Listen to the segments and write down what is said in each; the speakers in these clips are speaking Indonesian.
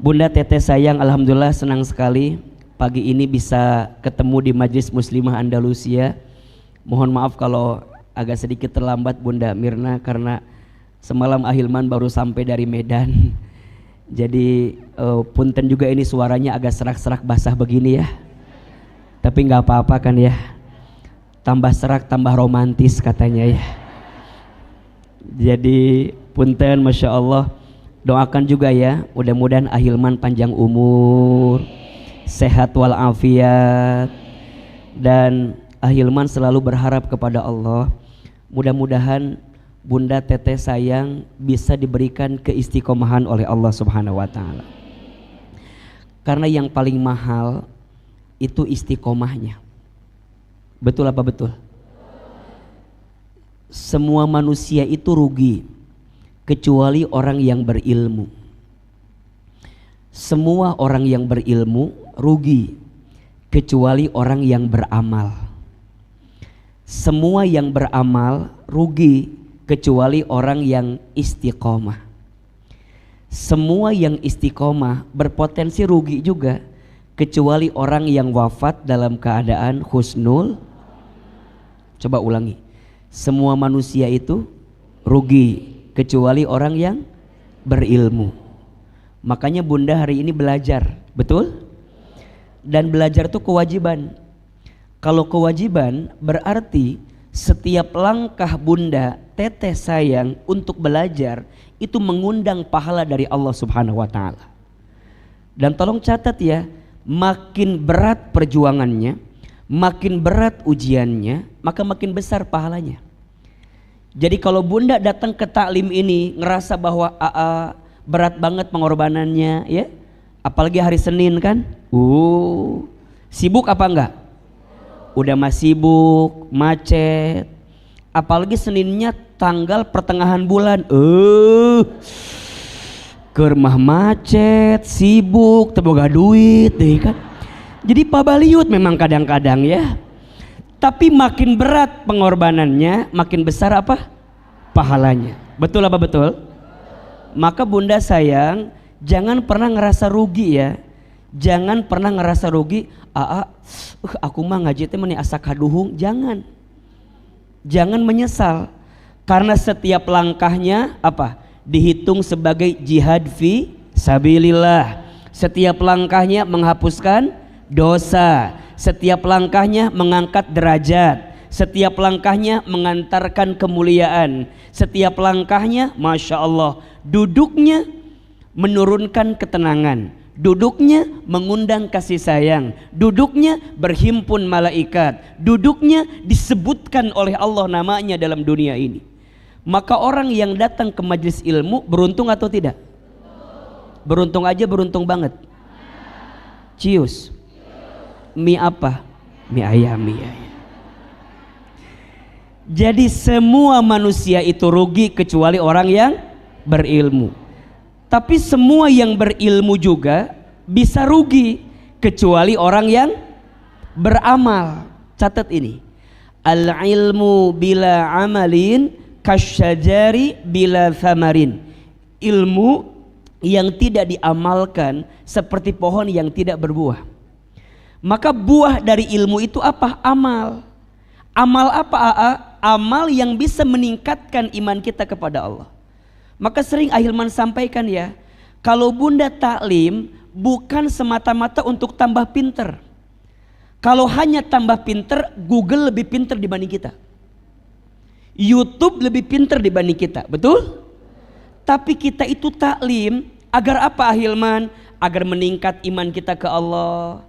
Bunda Teteh sayang, alhamdulillah senang sekali pagi ini bisa ketemu di Majelis Muslimah Andalusia. Mohon maaf kalau agak sedikit terlambat Bunda Mirna karena semalam Ahilman baru sampai dari Medan. Jadi punten juga ini suaranya agak serak-serak basah begini ya. Tapi nggak apa-apa kan ya. Tambah serak tambah romantis katanya ya. Jadi punten, Masya Allah. Doakan juga ya, mudah-mudahan Ahilman panjang umur, sehat walafiat, dan Ahilman selalu berharap kepada Allah mudah-mudahan Bunda Teteh sayang bisa diberikan keistiqomahan oleh Allah Subhanahu wa Ta'ala. Karena yang paling mahal itu istiqomahnya. Betul apa betul? Semua manusia itu rugi kecuali orang yang berilmu. Semua orang yang berilmu rugi kecuali orang yang beramal. Semua yang beramal rugi kecuali orang yang istiqomah. Semua yang istiqomah berpotensi rugi juga kecuali orang yang wafat dalam keadaan husnul. Coba ulangi. Semua manusia itu rugi kecuali orang yang berilmu. Makanya Bunda hari ini belajar, betul? Dan belajar itu kewajiban. Kalau kewajiban berarti setiap langkah Bunda Teteh sayang untuk belajar itu mengundang pahala dari Allah Subhanahu wa Ta'ala. Dan tolong catat ya, makin berat perjuangannya, makin berat ujiannya, maka makin besar pahalanya. Jadi kalau Bunda datang ke taklim ini ngerasa bahwa berat banget pengorbanannya ya, apalagi hari Senin kan, sibuk apa enggak? Udah mah sibuk, macet, apalagi Seninnya tanggal pertengahan bulan, kermah macet, sibuk, teboga duit deh kan. Jadi pabaliut memang kadang-kadang ya. Tapi makin berat pengorbanannya, makin besar apa? Pahalanya. Betul apa betul? Maka Bunda sayang, jangan pernah ngerasa rugi ya. Jangan pernah ngerasa rugi, aku mah ngaji teh meni asa kaduhung, jangan. Jangan menyesal. Karena setiap langkahnya apa? Dihitung sebagai jihad fi sabilillah. Setiap langkahnya menghapuskan dosa. Setiap langkahnya mengangkat derajat, setiap langkahnya mengantarkan kemuliaan, setiap langkahnya Masya Allah duduknya menurunkan ketenangan, duduknya mengundang kasih sayang, duduknya berhimpun malaikat, duduknya disebutkan oleh Allah namanya dalam dunia ini. Maka orang yang datang ke majelis ilmu beruntung atau tidak? Beruntung aja, beruntung banget. Cius. Mie apa? Mie ayam, mie ayam. Jadi semua manusia itu rugi kecuali orang yang berilmu. Tapi semua yang berilmu juga bisa rugi kecuali orang yang beramal. Catat ini. Al-ilmu bila amalin kasyajari bila thamarin. Ilmu yang tidak diamalkan seperti pohon yang tidak berbuah. Maka buah dari ilmu itu apa? Amal. Amal apa? Amal yang bisa meningkatkan iman kita kepada Allah. Maka sering Ahilman sampaikan ya, kalau Bunda taklim bukan semata-mata untuk tambah pinter. Kalau hanya tambah pinter, Google lebih pinter dibanding kita. YouTube lebih pinter dibanding kita, betul? Tapi kita itu taklim agar apa Ahilman? Agar meningkat iman kita ke Allah.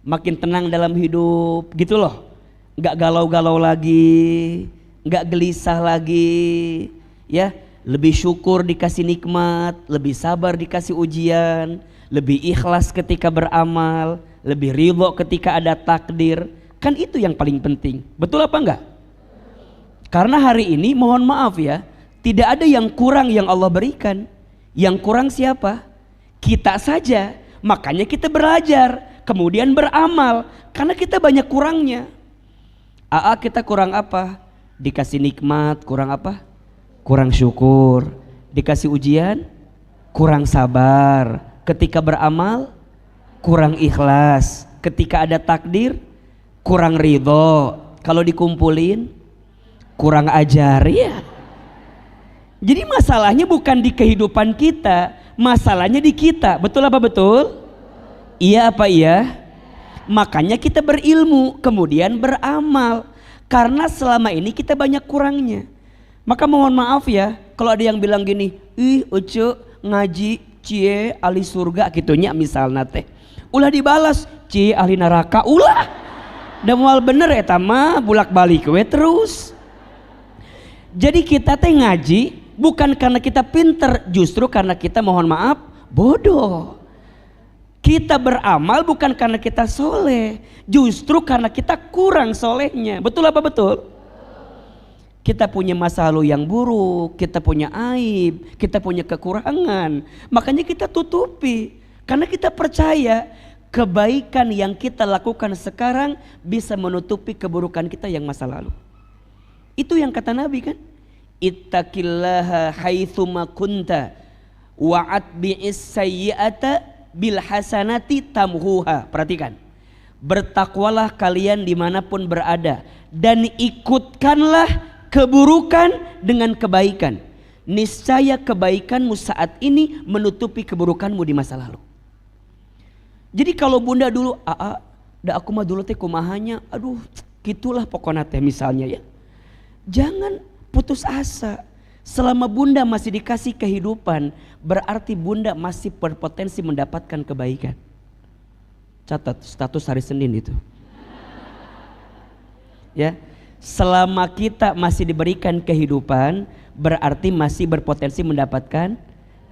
Makin tenang dalam hidup gitu loh, nggak galau-galau lagi, nggak gelisah lagi ya, lebih syukur dikasih nikmat, lebih sabar dikasih ujian, lebih ikhlas ketika beramal, lebih ridho ketika ada takdir. Kan itu yang paling penting, betul apa enggak? Karena hari ini mohon maaf ya, tidak ada yang kurang yang Allah berikan. Yang kurang siapa? Kita saja. Makanya kita belajar, kemudian beramal, karena kita banyak kurangnya. Kita kurang apa? Dikasih nikmat, kurang apa? Kurang syukur. Dikasih ujian, kurang sabar, Ketika beramal kurang ikhlas, ketika ada takdir kurang ridho, kalau dikumpulin kurang ajar ya. Jadi masalahnya bukan di kehidupan kita, masalahnya di kita. Betul apa betul? Iya apa iya? Makanya kita berilmu kemudian beramal, karena selama ini kita banyak kurangnya. Maka mohon maaf ya kalau ada yang bilang gini, ih ucu ngaji cie ahli surga gitunya misalnya teh, ulah dibalas cie ahli neraka, ulah dan mual bener eta mah bulak balik we terus. Jadi kita teh ngaji bukan karena kita pinter, justru karena kita mohon maaf bodoh. Kita beramal bukan karena kita soleh, justru karena kita kurang solehnya. Betul apa betul? Kita punya masa lalu yang buruk, kita punya aib, kita punya kekurangan, makanya kita tutupi. Karena kita percaya kebaikan yang kita lakukan sekarang bisa menutupi keburukan kita yang masa lalu. Itu yang kata Nabi kan, ittaqillaha haitsuma kunta wa'at bi'is sayyi'ata bil hasanati tamhuha. Perhatikan, bertakwalah kalian dimanapun berada dan ikutkanlah keburukan dengan kebaikan, niscaya kebaikanmu saat ini menutupi keburukanmu di masa lalu. Jadi kalau bunda dulu da aku mah dulu teh kumahanya, aduh gitulah pokoknya teh misalnya ya, jangan putus asa. Selama bunda masih dikasih kehidupan, berarti bunda masih berpotensi mendapatkan kebaikan. Catat status hari Senin itu. Ya, selama kita masih diberikan kehidupan, berarti masih berpotensi mendapatkan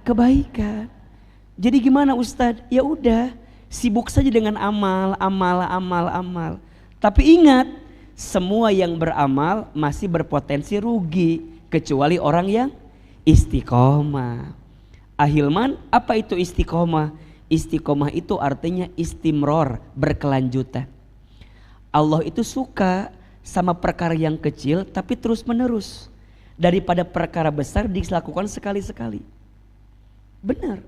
kebaikan. Jadi gimana Ustadz? Ya udah, sibuk saja dengan amal. Tapi ingat, semua yang beramal masih berpotensi rugi, kecuali orang yang istiqomah. Ahilman, apa itu istiqomah? Istiqomah itu artinya istimror, berkelanjutan. Allah itu suka sama perkara yang kecil tapi terus menerus, daripada perkara besar dilakukan sekali-sekali. Benar.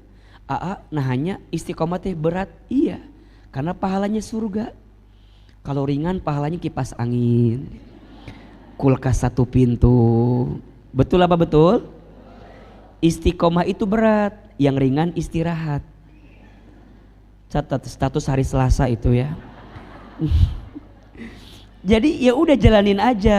Nah hanya istiqomah teh berat, iya, karena pahalanya surga. Kalau ringan pahalanya kipas angin, kulkas 1 pintu. Betul apa betul? Istiqomah itu berat, yang ringan istirahat. Catat status hari Selasa itu ya. Jadi ya udah jalanin aja.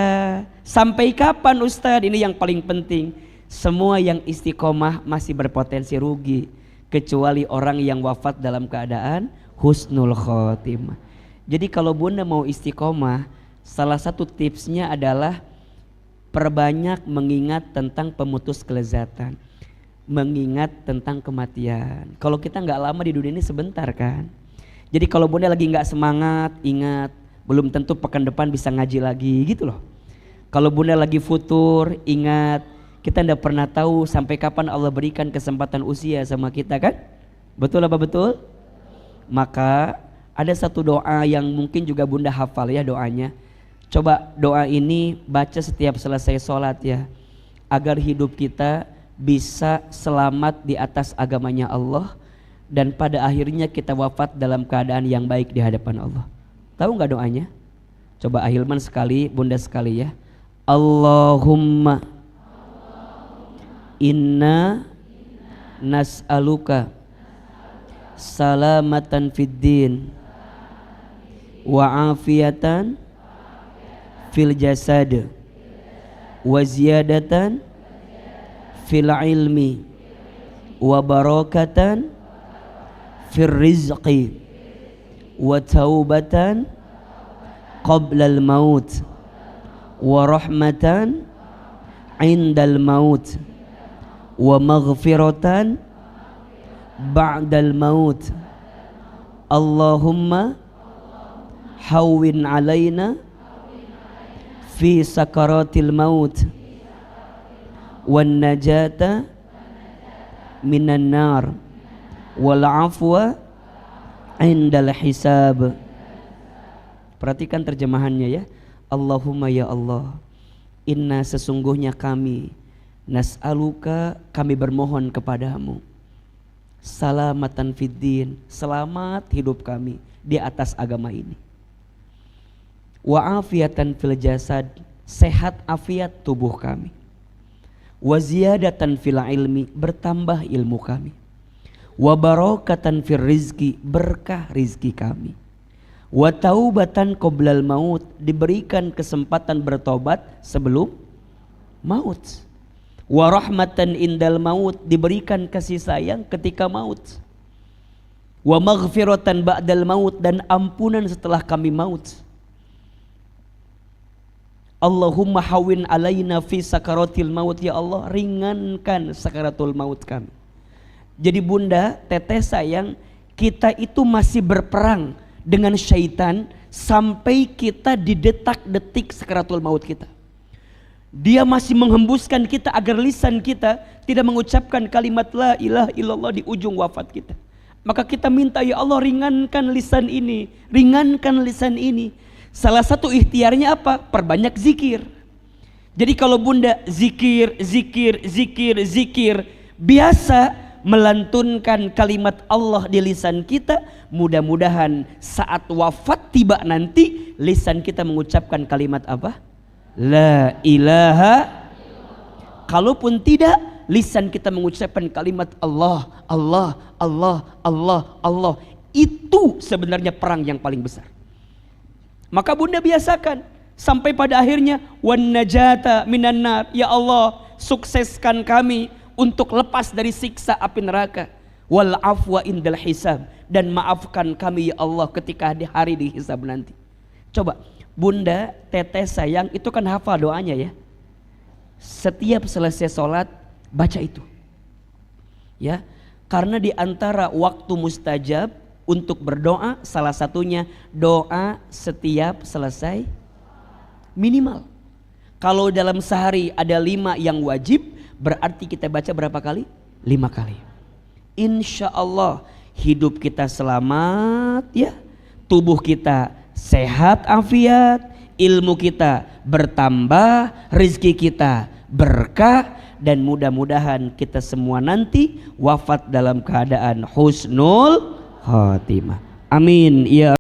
Sampai kapan Ustadz? Ini yang paling penting. Semua yang istiqomah masih berpotensi rugi, kecuali orang yang wafat dalam keadaan husnul khotimah. Jadi kalau bunda mau istiqomah, salah satu tipsnya adalah perbanyak mengingat tentang pemutus kelezatan, mengingat tentang kematian. Kalau kita nggak lama di dunia ini sebentar kan. Jadi kalau bunda lagi nggak semangat, ingat belum tentu pekan depan bisa ngaji lagi gitu loh. Kalau bunda lagi futur, ingat kita nggak pernah tahu sampai kapan Allah berikan kesempatan usia sama kita kan. Betul apa betul? Maka ada satu doa yang mungkin juga bunda hafal ya doanya. Coba doa ini baca setiap selesai sholat ya, agar hidup kita bisa selamat di atas agamanya Allah dan pada akhirnya kita wafat dalam keadaan yang baik di hadapan Allah. Tahu nggak doanya? Coba ahilman sekali, bunda sekali ya. Allahumma inna nas'aluka salamatan fid din wa afiyatan fil jasad wa ziyadatan fil ilmi wa barakatan fil rizqi wa taubatan qabla al maut wa rahmatan indal maut wa maghfiratan ba'dal maut. Allahumma hawwin alaina fi sakaratil maut wan najata minan nar wal afwa indal hisab. Perhatikan terjemahannya ya. Allahumma ya Allah, inna sesungguhnya kami, nas'aluka kami bermohon kepadamu, salamatan fiddin, selamat hidup kami di atas agama ini. Wa afiatan fil jasad, sehat afiat tubuh kami. Wa ziyadatan fil ilmi, bertambah ilmu kami. Wa barakatan fir rizki, berkah rizki kami. Wa taubatan qoblal maut, diberikan kesempatan bertobat sebelum maut. Wa rahmatan indal maut, diberikan kasih sayang ketika maut. Wa maghfiratan ba'dal maut, dan ampunan setelah kami maut. Allahumma hawin alaina fi sakaratil maut, ya Allah ringankan sakaratul maut kami. Jadi bunda, teteh sayang, kita itu masih berperang dengan syaitan sampai kita di detak-detik sakaratul maut kita. Dia masih menghembuskan kita agar lisan kita tidak mengucapkan kalimat la ilaha illallah di ujung wafat kita. Maka kita minta, ya Allah ringankan lisan ini, ringankan lisan ini. Salah satu ikhtiarnya apa? Perbanyak zikir. Jadi kalau bunda zikir, biasa melantunkan kalimat Allah di lisan kita, mudah-mudahan saat wafat tiba nanti lisan kita mengucapkan kalimat apa? La ilaha. Kalaupun tidak, lisan kita mengucapkan kalimat Allah, Allah, Allah, Allah, Allah. Itu sebenarnya perang yang paling besar. Maka bunda biasakan sampai pada akhirnya wan najata minan nar, ya Allah sukseskan kami untuk lepas dari siksa api neraka. Wal afwa indal hisab, dan maafkan kami ya Allah ketika di hari dihisab nanti. Coba bunda, teteh sayang, itu kan hafal doanya ya. Setiap selesai sholat baca itu. Ya, karena di antara waktu mustajab untuk berdoa salah satunya doa setiap selesai minimal. Kalau dalam sehari ada 5 yang wajib, berarti kita baca berapa kali? 5 kali. Insya Allah hidup kita selamat ya, tubuh kita sehat afiat, ilmu kita bertambah, rezeki kita berkah, dan mudah-mudahan kita semua nanti wafat dalam keadaan husnul khatimah. Amin ya